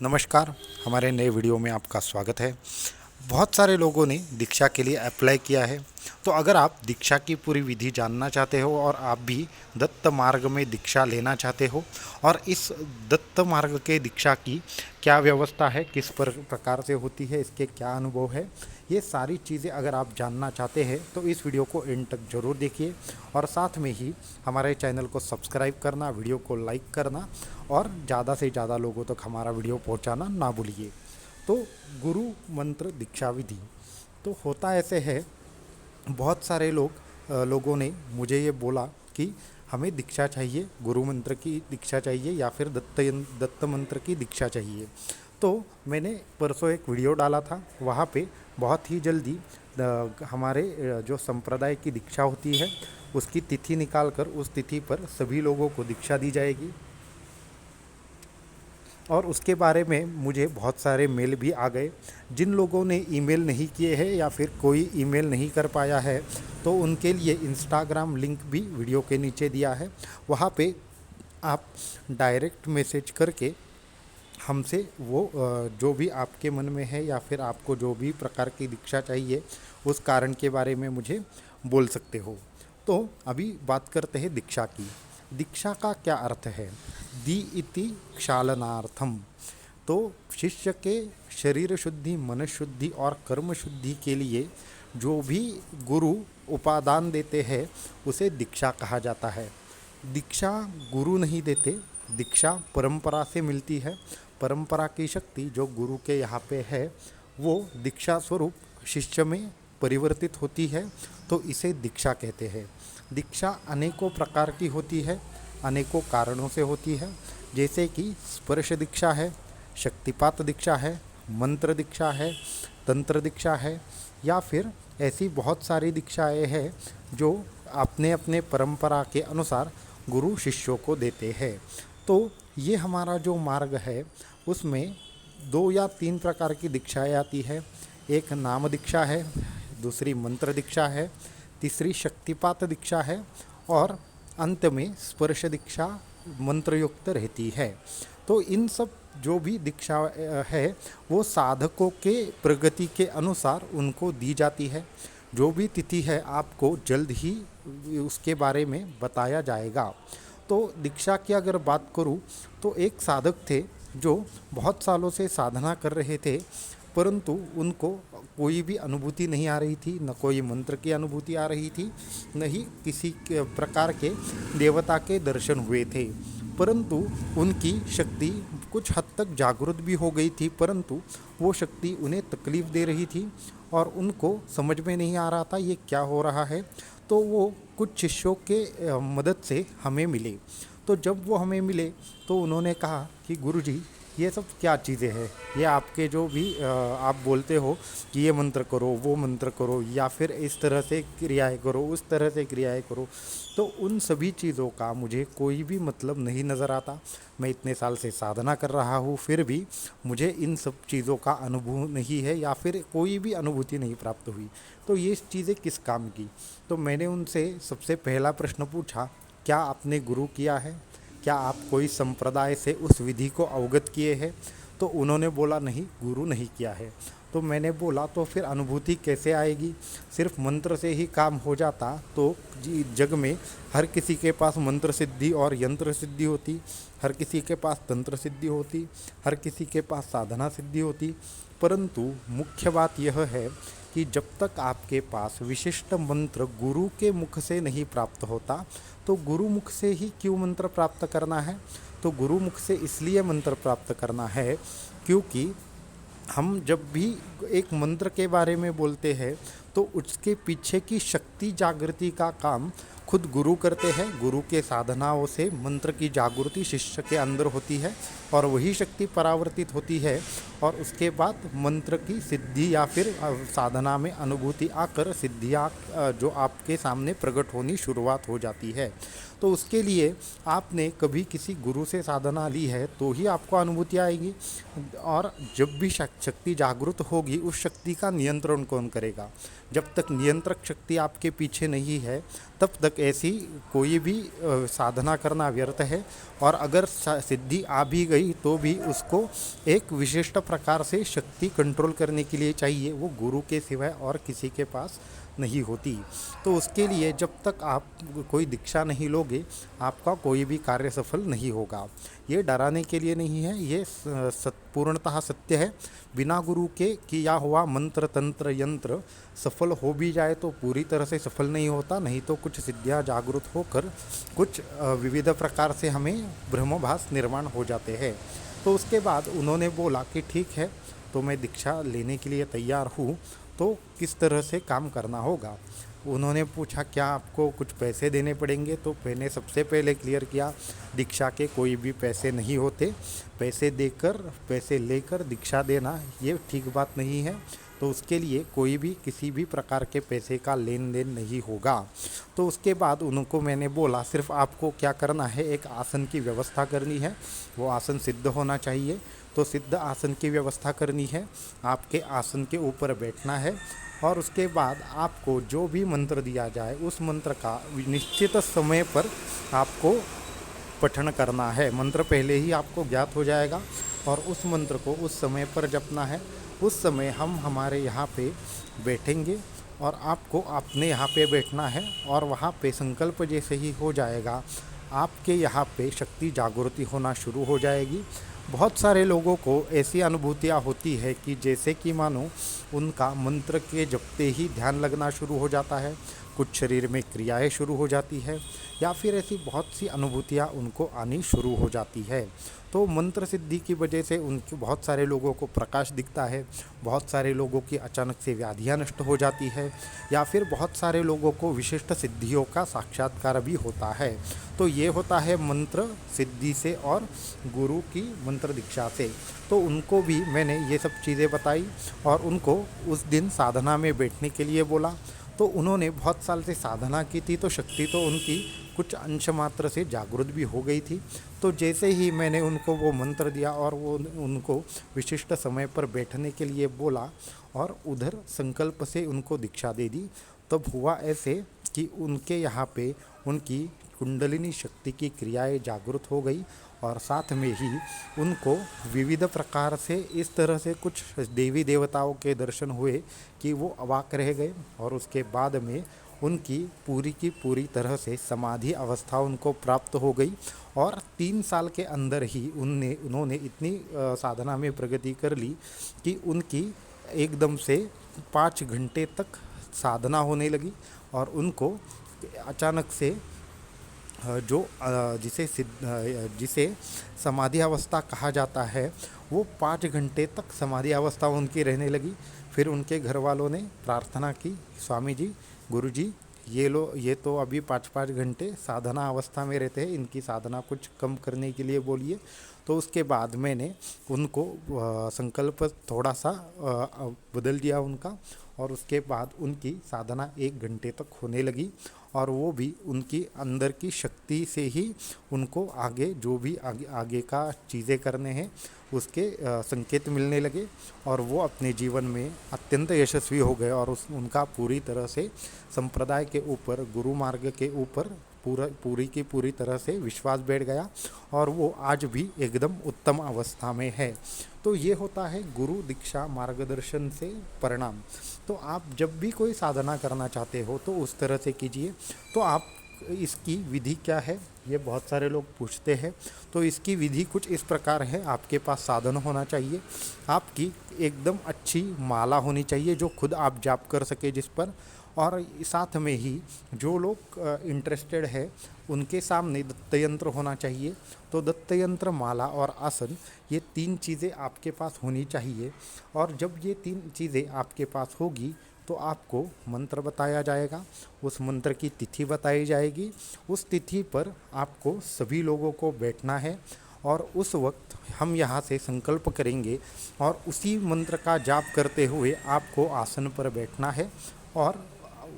नमस्कार। हमारे नए वीडियो में आपका स्वागत है। बहुत सारे लोगों ने दीक्षा के लिए अप्लाई किया है। तो अगर आप दीक्षा की पूरी विधि जानना चाहते हो और आप भी दत्त मार्ग में दीक्षा लेना चाहते हो और इस दत्त मार्ग के दीक्षा की क्या व्यवस्था है, किस प्रकार से होती है, इसके क्या अनुभव है, ये सारी चीज़ें अगर आप जानना चाहते हैं तो इस वीडियो को एंड तक ज़रूर देखिए और साथ में ही हमारे चैनल को सब्सक्राइब करना, वीडियो को लाइक करना और ज़्यादा से ज़्यादा लोगों तक हमारा वीडियो पहुंचाना ना भूलिए। तो गुरु मंत्र दीक्षा विधि तो होता ऐसे है, बहुत सारे लोगों ने मुझे ये बोला कि हमें दीक्षा चाहिए, गुरु मंत्र की दीक्षा चाहिए या फिर दत्त मंत्र की दीक्षा चाहिए। तो मैंने परसों एक वीडियो डाला था, वहाँ पे बहुत ही जल्दी हमारे जो संप्रदाय की दीक्षा होती है उसकी तिथि निकाल कर उस तिथि पर सभी लोगों को दीक्षा दी जाएगी। और उसके बारे में मुझे बहुत सारे मेल भी आ गए। जिन लोगों ने ईमेल नहीं किए हैं या फिर कोई ईमेल नहीं कर पाया है तो उनके लिए इंस्टाग्राम लिंक भी वीडियो के नीचे दिया है। वहाँ पे आप डायरेक्ट मैसेज करके हमसे वो जो भी आपके मन में है या फिर आपको जो भी प्रकार की दीक्षा चाहिए उस कारण के बारे में मुझे बोल सकते हो। तो अभी बात करते हैं दीक्षा की। दीक्षा का क्या अर्थ है? दी इति क्षालनार्थम। तो शिष्य के शरीर शुद्धि, मन शुद्धि और कर्म शुद्धि के लिए जो भी गुरु उपादान देते हैं उसे दीक्षा कहा जाता है। दीक्षा गुरु नहीं देते, दीक्षा परंपरा से मिलती है। परंपरा की शक्ति जो गुरु के यहाँ पे है वो दीक्षा स्वरूप शिष्य में परिवर्तित होती है, तो इसे दीक्षा कहते हैं। दीक्षा अनेकों प्रकार की होती है, अनेकों कारणों से होती है, जैसे कि स्पर्श दीक्षा है, शक्तिपात दीक्षा है, मंत्र दीक्षा है, तंत्र दीक्षा है या फिर ऐसी बहुत सारी दीक्षाएं हैं जो अपने अपने परंपरा के अनुसार गुरु शिष्यों को देते हैं। तो ये हमारा जो मार्ग है उसमें 2 या 3 प्रकार की दीक्षाएं आती है। एक नाम दीक्षा है, दूसरी मंत्र दीक्षा है, तीसरी शक्तिपात दीक्षा है और अंत में स्पर्श दीक्षा मंत्रयुक्त रहती है। तो इन सब जो भी दीक्षा है वो साधकों के प्रगति के अनुसार उनको दी जाती है। जो भी तिथि है आपको जल्द ही उसके बारे में बताया जाएगा। तो दीक्षा की अगर बात करूं तो एक साधक थे जो बहुत सालों से साधना कर रहे थे, परंतु उनको कोई भी अनुभूति नहीं आ रही थी, न कोई मंत्र की अनुभूति आ रही थी, न ही किसी प्रकार के देवता के दर्शन हुए थे। परंतु उनकी शक्ति कुछ हद तक जागृत भी हो गई थी, परंतु वो शक्ति उन्हें तकलीफ़ दे रही थी और उनको समझ में नहीं आ रहा था ये क्या हो रहा है। तो वो कुछ शिष्यों के मदद से हमें मिले। तो जब वो हमें मिले तो उन्होंने कहा कि गुरुजी ये सब क्या चीज़ें हैं, ये आपके जो भी आप बोलते हो कि ये मंत्र करो, वो मंत्र करो या फिर इस तरह से क्रियाएं करो, उस तरह से क्रियाएं करो, तो उन सभी चीज़ों का मुझे कोई भी मतलब नहीं नज़र आता। मैं इतने साल से साधना कर रहा हूँ फिर भी मुझे इन सब चीज़ों का अनुभव नहीं है या फिर कोई भी अनुभूति नहीं प्राप्त हुई। तो ये चीज़ें किस काम की? तो मैंने उनसे सबसे पहला प्रश्न पूछा, क्या आपने गुरु किया है? क्या आप कोई संप्रदाय से उस विधि को अवगत किए हैं? तो उन्होंने बोला नहीं, गुरु नहीं किया है। तो मैंने बोला तो फिर अनुभूति कैसे आएगी? सिर्फ मंत्र से ही काम हो जाता तो जग में हर किसी के पास मंत्र सिद्धि और यंत्र सिद्धि होती, हर किसी के पास तंत्र सिद्धि होती, हर किसी के पास साधना सिद्धि होती। परंतु मुख्य बात यह है कि जब तक आपके पास विशिष्ट मंत्र गुरु के मुख से नहीं प्राप्त होता तो गुरु मुख से ही क्यों मंत्र प्राप्त करना है? तो गुरु मुख से इसलिए मंत्र प्राप्त करना है क्योंकि हम जब भी एक मंत्र के बारे में बोलते हैं तो उसके पीछे की शक्ति जागृति का काम खुद गुरु करते हैं। गुरु के साधनाओं से मंत्र की जागृति शिष्य के अंदर होती है और वही शक्ति परावर्तित होती है और उसके बाद मंत्र की सिद्धि या फिर साधना में अनुभूति आकर सिद्धियाँ जो आपके सामने प्रकट होनी शुरुआत हो जाती है। तो उसके लिए आपने कभी किसी गुरु से साधना ली है तो ही आपको अनुभूति आएगी। और जब भी शक्ति जागृत होगी उस शक्ति का नियंत्रण कौन करेगा? जब तक नियंत्रक शक्ति आपके पीछे नहीं है तब तक ऐसी कोई भी साधना करना व्यर्थ है। और अगर सिद्धि आ भी गई तो भी उसको एक विशिष्ट प्रकार से शक्ति कंट्रोल करने के लिए चाहिए, वो गुरु के सिवाय और किसी के पास नहीं होती। तो उसके लिए जब तक आप कोई दीक्षा नहीं लोगे, आपका कोई भी कार्य सफल नहीं होगा। ये डराने के लिए नहीं है, ये पूर्णतः सत्य है। बिना गुरु के किया हुआ मंत्र तंत्र यंत्र सफल हो भी जाए तो पूरी तरह से सफल नहीं होता, नहीं तो कुछ सिद्धियां जागृत होकर कुछ विविध प्रकार से हमें ब्रह्मभास निर्माण हो जाते हैं। तो उसके बाद उन्होंने बोला कि ठीक है, तो मैं दीक्षा लेने के लिए तैयार हूँ, तो किस तरह से काम करना होगा। उन्होंने पूछा क्या आपको कुछ पैसे देने पड़ेंगे, तो मैंने सबसे पहले क्लियर किया दीक्षा के कोई भी पैसे नहीं होते। पैसे लेकर दीक्षा देना ये ठीक बात नहीं है, तो उसके लिए कोई भी किसी भी प्रकार के पैसे का लेन देन नहीं होगा। तो उसके बाद उनको मैंने बोला सिर्फ आपको क्या करना है, एक आसन की व्यवस्था करनी है, वो आसन सिद्ध होना चाहिए। तो सिद्ध आसन की व्यवस्था करनी है, आपके आसन के ऊपर बैठना है और उसके बाद आपको जो भी मंत्र दिया जाए उस मंत्र का निश्चित समय पर आपको पठन करना है। मंत्र पहले ही आपको ज्ञात हो जाएगा और उस मंत्र को उस समय पर जपना है। उस समय हम हमारे यहाँ पे बैठेंगे और आपको अपने यहाँ पे बैठना है और वहाँ पे संकल्प जैसे ही हो जाएगा, आपके यहाँ पे शक्ति जागृति होना शुरू हो जाएगी। बहुत सारे लोगों को ऐसी अनुभूतियाँ होती है कि जैसे कि मानो उनका मंत्र के जपते ही ध्यान लगना शुरू हो जाता है, कुछ शरीर में क्रियाएं शुरू हो जाती है, या फिर ऐसी बहुत सी अनुभूतियाँ उनको आनी शुरू हो जाती है। तो मंत्र सिद्धि की वजह से उनके बहुत सारे लोगों को प्रकाश दिखता है, बहुत सारे लोगों की अचानक से व्याधियाँ नष्ट हो जाती है, या फिर बहुत सारे लोगों को विशिष्ट सिद्धियों का साक्षात्कार भी होता है। तो ये होता है मंत्र सिद्धि से और गुरु की मंत्र दीक्षा से। तो उनको भी मैंने ये सब चीज़ें बताई और उनको उस दिन साधना में बैठने के लिए बोला। तो उन्होंने बहुत साल से साधना की थी, तो शक्ति तो उनकी कुछ अंश मात्र से जागृत भी हो गई थी। तो जैसे ही मैंने उनको वो मंत्र दिया और वो उनको विशिष्ट समय पर बैठने के लिए बोला और उधर संकल्प से उनको दीक्षा दे दी, तब हुआ ऐसे कि उनके यहाँ पे उनकी कुंडलिनी शक्ति की क्रियाएं जागृत हो गई और साथ में ही उनको विविध प्रकार से इस तरह से कुछ देवी देवताओं के दर्शन हुए कि वो अवाक रह गए। और उसके बाद में उनकी पूरी की पूरी तरह से समाधि अवस्था उनको प्राप्त हो गई और 3 साल के अंदर ही उन्होंने इतनी साधना में प्रगति कर ली कि उनकी एकदम से 5 घंटे तक साधना होने लगी और उनको अचानक से जिसे समाधि अवस्था कहा जाता है, वो 5 घंटे तक समाधि अवस्था उनकी रहने लगी। फिर उनके घर वालों ने प्रार्थना की, स्वामी जी, गुरु जी, ये तो अभी 5-5 घंटे साधना अवस्था में रहते हैं, इनकी साधना कुछ कम करने के लिए बोलिए। तो उसके बाद मैंने उनको संकल्प थोड़ा सा बदल दिया उनका, और उसके बाद उनकी साधना 1 घंटे तक होने लगी और वो भी उनकी अंदर की शक्ति से ही उनको आगे जो भी आगे का चीज़ें करने हैं उसके संकेत मिलने लगे और वो अपने जीवन में अत्यंत यशस्वी हो गए। और उनका पूरी तरह से संप्रदाय के ऊपर, गुरु मार्ग के ऊपर पूरी की पूरी तरह से विश्वास बैठ गया और वो आज भी एकदम उत्तम अवस्था में है। तो ये होता है गुरु दीक्षा मार्गदर्शन से परिणाम। तो आप जब भी कोई साधना करना चाहते हो तो उस तरह से कीजिए। तो आप इसकी विधि क्या है, ये बहुत सारे लोग पूछते हैं। तो इसकी विधि कुछ इस प्रकार है, आपके पास साधन होना चाहिए, आपकी एकदम अच्छी माला होनी चाहिए जो खुद आप जाप कर सके जिस पर, और साथ में ही जो लोग इंटरेस्टेड है उनके सामने दत्त यंत्र होना चाहिए। तो दत्त यंत्र, माला और आसन, ये 3 चीज़ें आपके पास होनी चाहिए। और जब ये 3 चीज़ें आपके पास होगी तो आपको मंत्र बताया जाएगा, उस मंत्र की तिथि बताई जाएगी, उस तिथि पर आपको सभी लोगों को बैठना है और उस वक्त हम यहाँ से संकल्प करेंगे और उसी मंत्र का जाप करते हुए आपको आसन पर बैठना है और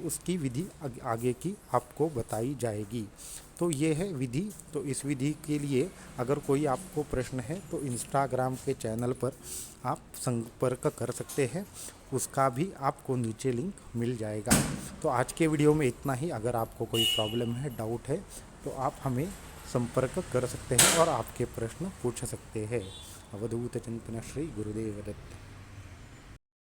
उसकी विधि आगे की आपको बताई जाएगी। तो ये है विधि। तो इस विधि के लिए अगर कोई आपको प्रश्न है तो इंस्टाग्राम के चैनल पर आप संपर्क कर सकते हैं उसका भी आपको नीचे लिंक मिल जाएगा। तो आज के वीडियो में इतना ही। अगर आपको कोई प्रॉब्लम है, डाउट है, तो आप हमें संपर्क कर सकते हैं और आपके प्रश्न पूछ सकते हैं। अवधूत चिंतन श्री गुरुदेव दत्त।